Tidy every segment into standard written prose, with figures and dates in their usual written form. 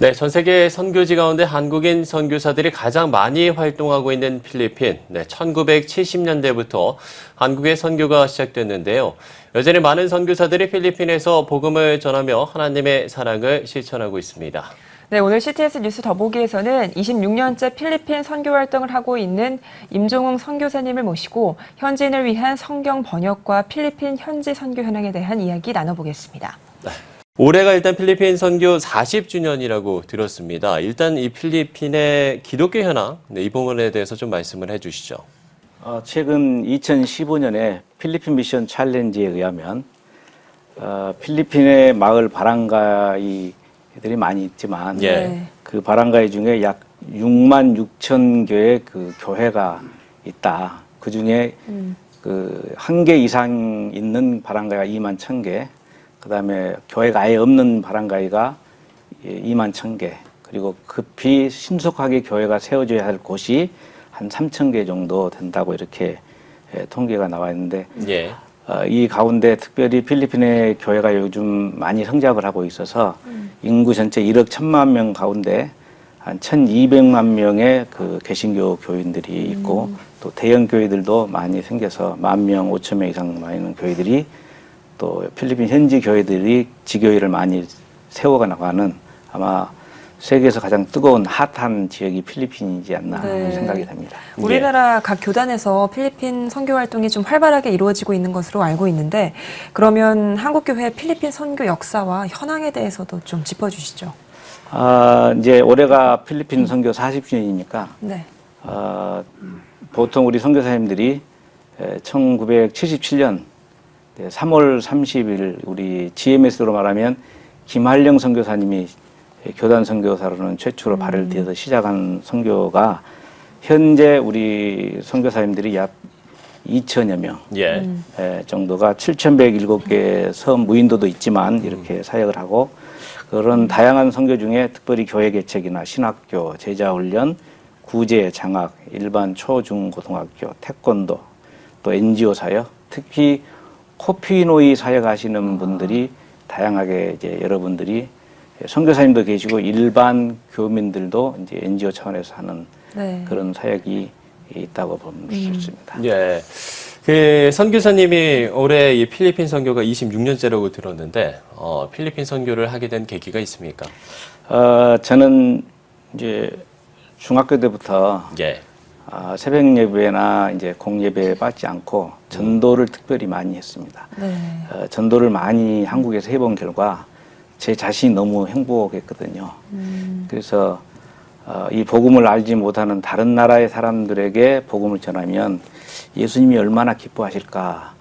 네, 전 세계 선교지 가운데 한국인 선교사들이 가장 많이 활동하고 있는 필리핀. 네, 1970년대부터 한국의 선교가 시작됐는데요. 여전히 많은 선교사들이 필리핀에서 복음을 전하며 하나님의 사랑을 실천하고 있습니다. 네, 오늘 CTS 뉴스 더보기에서는 26년째 필리핀 선교 활동을 하고 있는 임종웅 선교사님을 모시고 현지인을 위한 성경 번역과 필리핀 현지 선교 현황에 대한 이야기 나눠보겠습니다. 네. 올해가 일단 필리핀 선교 40주년이라고 들었습니다. 일단 이 필리핀의 기독교 현황, 이 부분에 대해서 좀 말씀을 해주시죠. 최근 2015년에 필리핀 미션 챌린지에 의하면 필리핀의 마을 바랑가이들이 많이 있지만 그 바랑가이 중에 약 6만 6천 개의 그 교회가 있다. 그 중에 그 1개 이상 있는 바랑가이가 2만 1,000개, 그 다음에 교회가 아예 없는 바랑가이가 2만 1,000개, 그리고 급히 신속하게 교회가 세워져야 할 곳이 한 3,000개 정도 된다고 이렇게 통계가 나와 있는데, 이 가운데 특별히 필리핀의 교회가 요즘 많이 성장을 하고 있어서 인구 전체 1억 1,000만 명 가운데 한 1,200만 명의 그 개신교 교인들이 있고, 또 대형 교회들도 많이 생겨서 10,000명, 5,000명 이상 많은 교회들이, 또 필리핀 현지 교회들이 지교회를 많이 세워가 나가는 아마 세계에서 가장 뜨거운 핫한 지역이 필리핀이지 않나 생각이 됩니다. 우리나라 각 교단에서 필리핀 선교 활동이 좀 활발하게 이루어지고 있는 것으로 알고 있는데, 그러면 한국교회 필리핀 선교 역사와 현황에 대해서도 좀 짚어주시죠. 이제 올해가 필리핀 선교 40주년이니까 보통 우리 선교사님들이 1977년 3월 30일 우리 GMS로 말하면 김한령 선교사님이 교단 선교사로는 최초로 발을 떼서 시작한 선교가 현재 우리 선교사님들이 약 2천여 명 정도가 7,107개 섬 무인도도 있지만 이렇게 사역을 하고, 그런 다양한 선교 중에 특별히 교회 개척이나 신학교, 제자훈련, 구제, 장학, 일반 초, 중, 고등학교, 태권도, 또 NGO 사역, 특히 코피노이 사역하시는 분들이 다양하게 이제 여러분들이 선교사님도 계시고 일반 교민들도 이제 NGO 차원에서 하는 그런 사역이 있다고 보면 좋습니다. 그 선교사님이 올해 이 필리핀 선교가 26년째라고 들었는데 필리핀 선교를 하게 된 계기가 있습니까? 저는 이제 중학교 때부터 새벽 예배나 이제 공예배에 빠지지 않고 전도를 특별히 많이 했습니다. 전도를 많이 한국에서 해본 결과 제 자신이 너무 행복했거든요. 그래서 이 복음을 알지 못하는 다른 나라의 사람들에게 복음을 전하면 예수님이 얼마나 기뻐하실까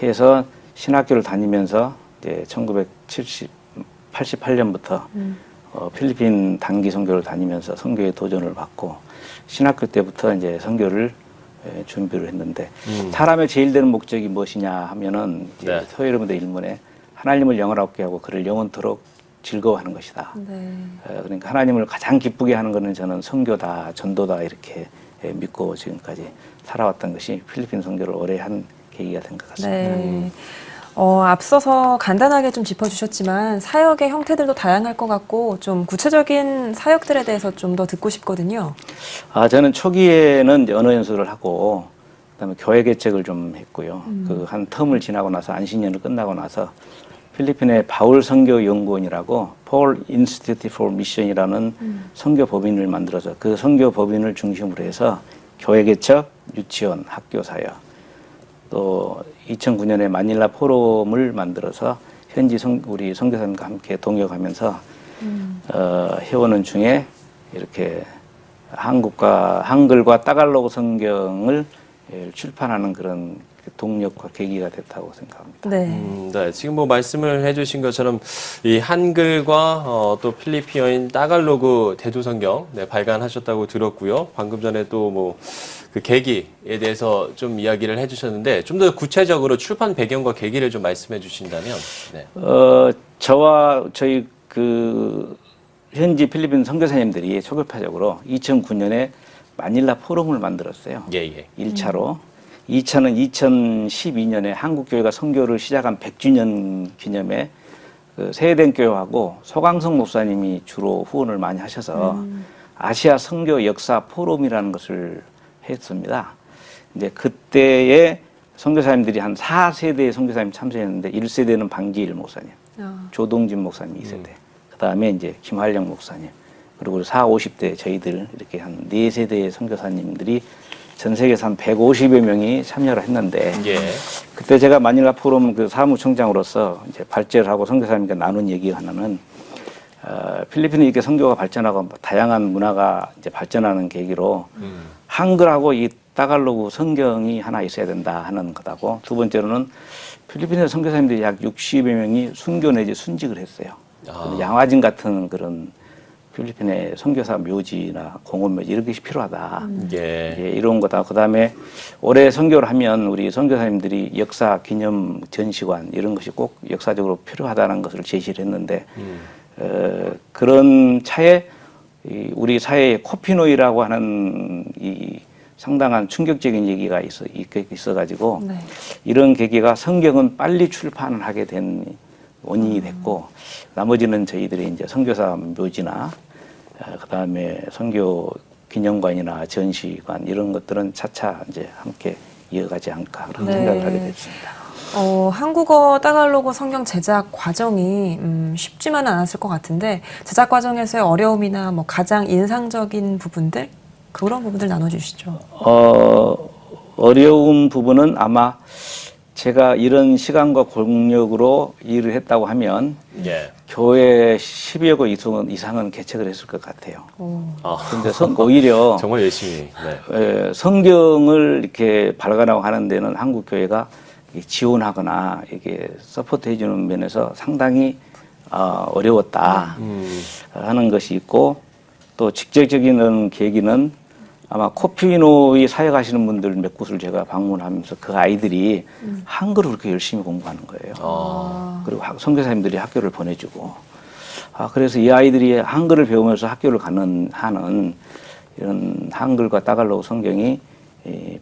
해서 신학교를 다니면서 이제 1988년부터 필리핀 단기 선교를 다니면서 선교에 도전을 받고, 신학교 때부터 이제 선교를 준비를 했는데, 사람의 제일 되는 목적이 무엇이냐 하면은 서 여러분들 일문에 하나님을 영원하게 하고 그를 영원토록 즐거워하는 것이다. 그러니까 하나님을 가장 기쁘게 하는 것은 저는 선교다, 전도다 이렇게 믿고 지금까지 살아왔던 것이 필리핀 선교를 오래 한 계기가 된 것 같습니다. 앞서서 간단하게 좀 짚어주셨지만 사역의 형태들도 다양할 것 같고 좀 구체적인 사역들에 대해서 좀 더 듣고 싶거든요. 저는 초기에는 언어 연수를 하고 그다음에 교회 개척을 좀 했고요. 그 한 텀을 지나고 나서 안식년을 끝나고 나서 필리핀의 바울 선교 연구원이라고 Paul Institute for Mission이라는 선교 법인을 만들어서 그 선교 법인을 중심으로 해서 교회 개척, 유치원, 학교 사역, 또 2009년에 마닐라 포럼을 만들어서 현지 우리 선교사님과 함께 동역하면서 해오는 중에 이렇게 한글과 따갈로그 성경을 출판하는 그런 동력과 계기가 됐다고 생각합니다. 지금 뭐 말씀을 해주신 것처럼 이 한글과 또 필리핀어인 따갈로그 대조성경 발간하셨다고 들었고요. 방금 전에 또 뭐 그 계기에 대해서 좀 이야기를 해주셨는데 좀 더 구체적으로 출판 배경과 계기를 좀 말씀해 주신다면. 저와 저희 그 현지 필리핀 선교사님들이 초급파적으로 2009년에 마닐라 포럼을 만들었어요. 1차로. 2차는 2012년에 한국교회가 선교를 시작한 100주년 기념에 그 세대교회하고 소강성 목사님이 주로 후원을 많이 하셔서 아시아 선교 역사 포럼이라는 것을 했습니다. 이제 그때에 선교사님들이 한 4세대의 선교사님 참석했는데 1세대는 방지일 목사님, 조동진 목사님 2세대, 그 다음에 이제 김활령 목사님, 그리고 40, 50대 저희들 이렇게 한 4세대의 선교사님들이 전 세계에서 한 150여 명이 참여를 했는데 그때 제가 마닐라 포럼 그 사무총장으로서 이제 발제를 하고 선교사님과 나눈 얘기 하나는 필리핀이 이렇게 선교가 발전하고 다양한 문화가 이제 발전하는 계기로 한글하고 이 따갈로그 성경이 하나 있어야 된다 하는 거다고, 두 번째로는 필리핀의 선교사님들이 약 60여 명이 순교 내지 순직을 했어요. 양화진 같은 그런 필리핀의 선교사 묘지나 공원 묘지 이런 것이 필요하다. 이런 거다. 그 다음에 올해 선교를 하면 우리 선교사님들이 역사 기념 전시관 이런 것이 꼭 역사적으로 필요하다는 것을 제시를 했는데 그런 차에 우리 사회에 코피노이라고 하는 이 상당한 충격적인 얘기가 있어가지고 이런 계기가 성경은 빨리 출판을 하게 된 원인이 됐고 나머지는 저희들이 이제 선교사 묘지나 그 다음에 선교 기념관이나 전시관 이런 것들은 차차 이제 함께 이어가지 않을까 그런 생각을 하게 됐습니다. 한국어 따갈로그 성경 제작 과정이 쉽지만은 않았을 것 같은데 제작 과정에서의 어려움이나 뭐 가장 인상적인 부분들 그런 부분들 나눠주시죠. 어려운 부분은 아마 제가 이런 시간과 공력으로 일을 했다고 하면 교회 10여 곳 이상은 개척을 했을 것 같아요. 근데 오히려 정말 열심히 성경을 이렇게 발간하고 하는 데는 한국 교회가 지원하거나 이게 서포트 해주는 면에서 상당히 어려웠다 하는 것이 있고, 또 직접적인 계기는 아마 코피노이 사역 하시는 분들 몇 곳을 제가 방문하면서 그 아이들이 한글을 그렇게 열심히 공부하는 거예요. 그리고 선교사님들이 학교를 보내주고, 그래서 이 아이들이 한글을 배우면서 학교를 하는 이런 한글과 따갈로그 성경이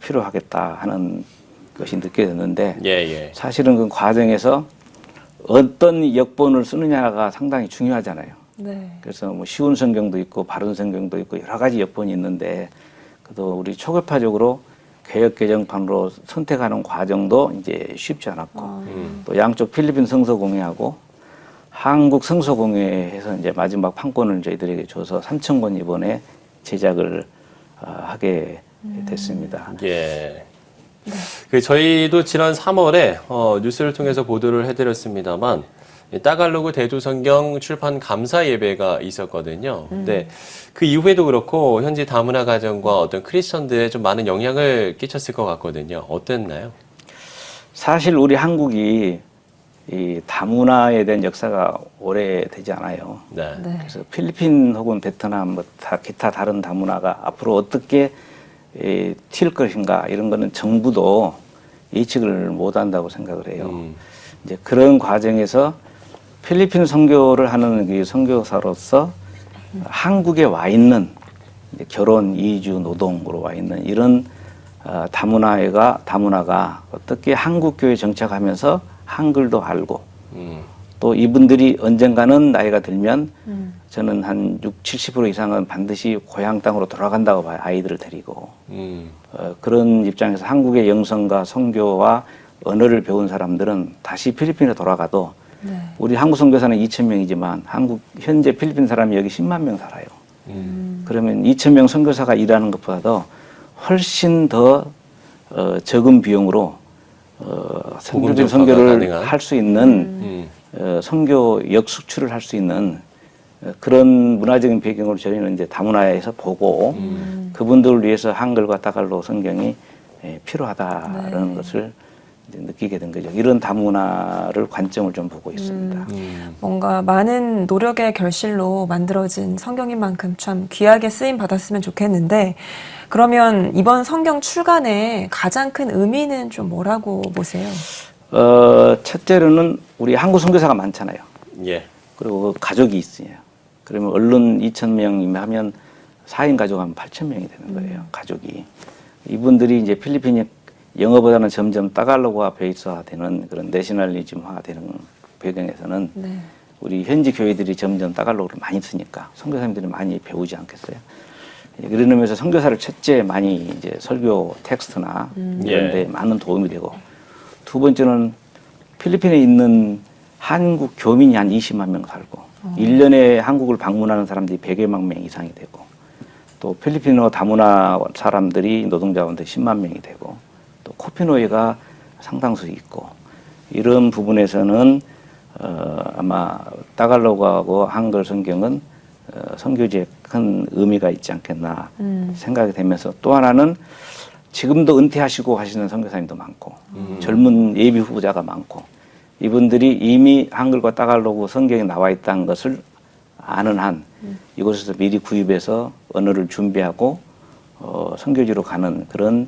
필요하겠다 하는 것이 느껴졌는데 사실은 그 과정에서 어떤 역본을 쓰느냐가 상당히 중요하잖아요. 그래서 뭐 쉬운 성경도 있고 바른 성경도 있고 여러 가지 역본이 있는데 그래도 우리 초급파적으로 개역 개정판으로 선택하는 과정도 이제 쉽지 않았고 또 양쪽 필리핀 성서공회하고 한국 성서공회에서 이제 마지막 판권을 저희들에게 줘서 3,000권 이번에 제작을 하게 됐습니다. 저희도 지난 3월에 뉴스를 통해서 보도를 해드렸습니다만 따갈로그 대조성경 출판 감사 예배가 있었거든요. 근데 그 이후에도 그렇고 현지 다문화 가정과 어떤 크리스천들에 좀 많은 영향을 끼쳤을 것 같거든요. 어땠나요? 사실 우리 한국이 이 다문화에 대한 역사가 오래되지 않아요. 그래서 필리핀 혹은 베트남 뭐 기타 다른 다문화가 앞으로 어떻게 튈 것인가 이런 거는 정부도 예측을 못한다고 생각을 해요. 이제 그런 과정에서 필리핀 선교를 하는 그 선교사로서 한국에 와 있는 결혼, 이주, 노동으로 와 있는 이런 다문화가 어떻게 한국 교회에 정착하면서 한글도 알고 또 이분들이 언젠가는 나이가 들면 저는 한 60, 70% 이상은 반드시 고향 땅으로 돌아간다고 봐요. 아이들을 데리고. 그런 입장에서 한국의 영성과 선교와 언어를 배운 사람들은 다시 필리핀에 돌아가도 우리 한국 선교사는 2,000명이지만 현재 필리핀 사람이 여기 10만 명 살아요. 그러면 2,000명 선교사가 일하는 것보다도 훨씬 더 적은 비용으로 선교적인 선교를 할 수 있는 선교 역수출을 할 수 있는 그런 문화적인 배경으로 저희는 이제 다문화에서 보고 그분들을 위해서 한글과 따갈로그 성경이 필요하다는 것을 이제 느끼게 된 거죠. 이런 다문화를 관점을 좀 보고 있습니다. 뭔가 많은 노력의 결실로 만들어진 성경인 만큼 참 귀하게 쓰임 받았으면 좋겠는데 그러면 이번 성경 출간의 가장 큰 의미는 좀 뭐라고 보세요? 첫째로는 우리 한국 선교사가 많잖아요. 그리고 가족이 있어요. 그러면 언론 2,000명이면 하면 4인 가족 하면 8,000명이 되는 거예요. 가족이. 이분들이 이제 필리핀이 영어보다는 점점 따갈로그화 베이스화되는 그런 내셔널리즘화 되는 배경에서는 우리 현지 교회들이 점점 따갈로그를 많이 쓰니까 선교사님들이 많이 배우지 않겠어요? 그런 의미에서 선교사를 첫째 많이 이제 설교 텍스트나 이런 데 많은 도움이 되고, 두 번째는 필리핀에 있는 한국 교민이 한 20만 명 살고 1년에 한국을 방문하는 사람들이 100여만 명 이상이 되고, 또 필리핀어 다문화 사람들이 노동자원들 10만 명이 되고, 또 코피노이가 상당수 있고, 이런 부분에서는 아마 따갈로그하고 한글 성경은 선교지에 큰 의미가 있지 않겠나 생각이 되면서, 또 하나는 지금도 은퇴하시고 하시는 선교사님도 많고 젊은 예비 후보자가 많고, 이분들이 이미 한글과 따갈로그 성경에 나와 있다는 것을 아는 한 이곳에서 미리 구입해서 언어를 준비하고 선교지로 가는 그런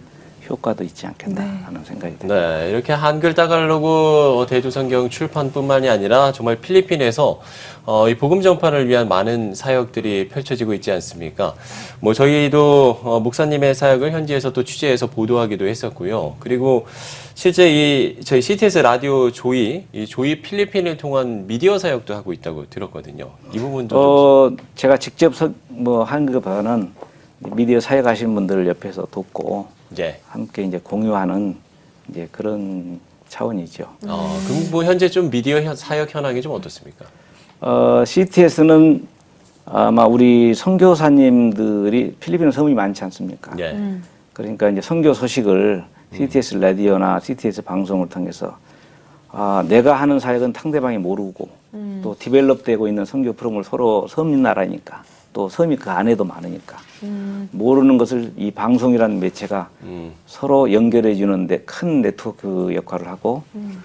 효과도 있지 않겠나 하는 생각이 듭니다. 네, 이렇게 한글 따갈로그 대조성경 출판뿐만이 아니라 정말 필리핀에서 이 복음 전파를 위한 많은 사역들이 펼쳐지고 있지 않습니까? 뭐 저희도 목사님의 사역을 현지에서 또 취재해서 보도하기도 했었고요. 그리고 실제 저희 CTS 라디오 이 조이 필리핀을 통한 미디어 사역도 하고 있다고 들었거든요. 이 부분도 제가 직접 하는 것보다는 미디어 사역하시는 분들을 옆에서 돕고 함께 이제 공유하는 이제 그런 차원이죠. 그럼 뭐 현재 좀 미디어 사역 현황이 좀 어떻습니까? CTS는 아마 우리 선교사님들이 필리핀은 섬이 많지 않습니까? 그러니까 이제 선교 소식을 CTS 라디오나 CTS 방송을 통해서 내가 하는 사역은 상대방이 모르고 또 디벨롭되고 있는 선교 프로그램을 서로 섬 나라니까, 또 섬이 그 안에도 많으니까 모르는 것을 이 방송이라는 매체가 서로 연결해 주는데 큰 네트워크 역할을 하고,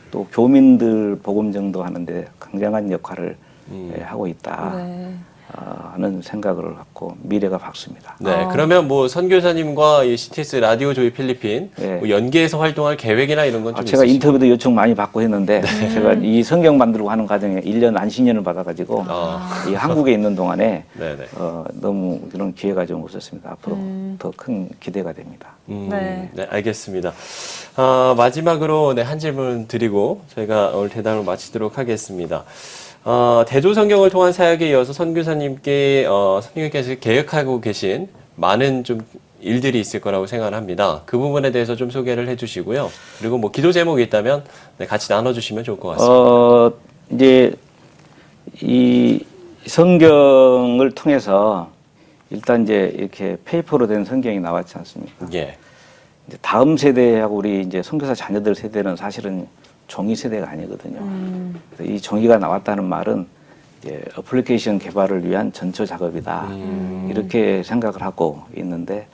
또 교민들 복음 전도하는데 굉장한 역할을 하고 있다 하는 생각을 갖고 미래가 밝습니다. 네, 그러면 뭐 선교사님과 이 CTS 라디오 조이 필리핀 뭐 연계해서 활동할 계획이나 이런 건 좀 제가 있으신가요? 인터뷰도 요청 많이 받고 했는데 제가 이 성경 만들고 하는 과정에 1년 안식년을 받아가지고 이 한국에 있는 동안에 너무 그런 기회가 좀 없었습니다. 앞으로 더 큰 기대가 됩니다. 네, 알겠습니다. 마지막으로 한 질문 드리고 저희가 오늘 대담을 마치도록 하겠습니다. 대조성경을 통한 사역에 이어서 선교사님께서 계획하고 계신 많은 좀 일들이 있을 거라고 생각을 합니다. 그 부분에 대해서 좀 소개를 해주시고요. 그리고 뭐 기도 제목이 있다면 같이 나눠주시면 좋을 것 같습니다. 이제 이 성경을 통해서 일단 이제 이렇게 페이퍼로 된 성경이 나왔지 않습니까? 이제 다음 세대하고 우리 이제 선교사 자녀들 세대는 사실은 종이 세대가 아니거든요. 그래서 이 종이가 나왔다는 말은 이제 어플리케이션 개발을 위한 전초 작업이다. 이렇게 생각을 하고 있는데,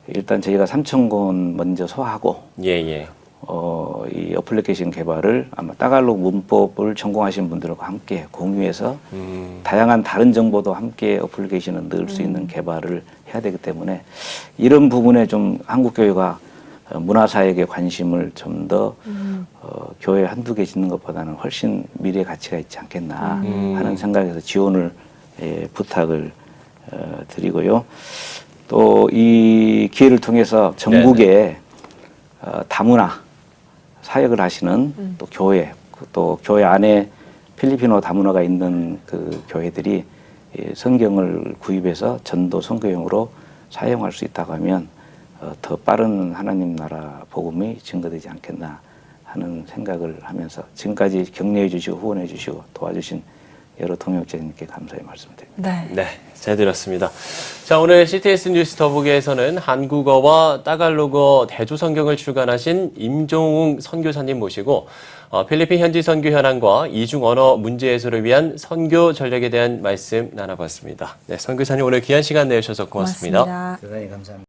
일단 저희가 3,000권 먼저 소화하고 이 어플리케이션 개발을 아마 따갈로그 문법을 전공하신 분들과 함께 공유해서 다양한 다른 정보도 함께 어플리케이션을 넣을 수 있는 개발을 해야 되기 때문에, 이런 부분에 좀 한국교회가 문화사역에 관심을 좀 더 교회 한두 개 짓는 것보다는 훨씬 미래 가치가 있지 않겠나 하는 생각에서 지원을 부탁을 드리고요. 또 이 기회를 통해서 전국에 다문화 사역을 하시는 또 교회, 또 교회 안에 필리핀어 다문화가 있는 그 교회들이 성경을 구입해서 전도 선교용으로 사용할 수 있다고 하면 더 빠른 하나님 나라 복음이 증거되지 않겠나 하는 생각을 하면서, 지금까지 격려해 주시고 후원해 주시고 도와주신 여러 동역자님께 감사의 말씀을 드립니다. 네, 잘 들었습니다. 자, 오늘 CTS 뉴스 더보기에서는 한국어와 따갈로그 대조성경을 출간하신 임종웅 선교사님 모시고 필리핀 현지 선교 현황과 이중 언어 문제 해소를 위한 선교 전략에 대한 말씀 나눠봤습니다. 네, 선교사님 오늘 귀한 시간 내주셔서 고맙습니다. 대단히 감사합니다.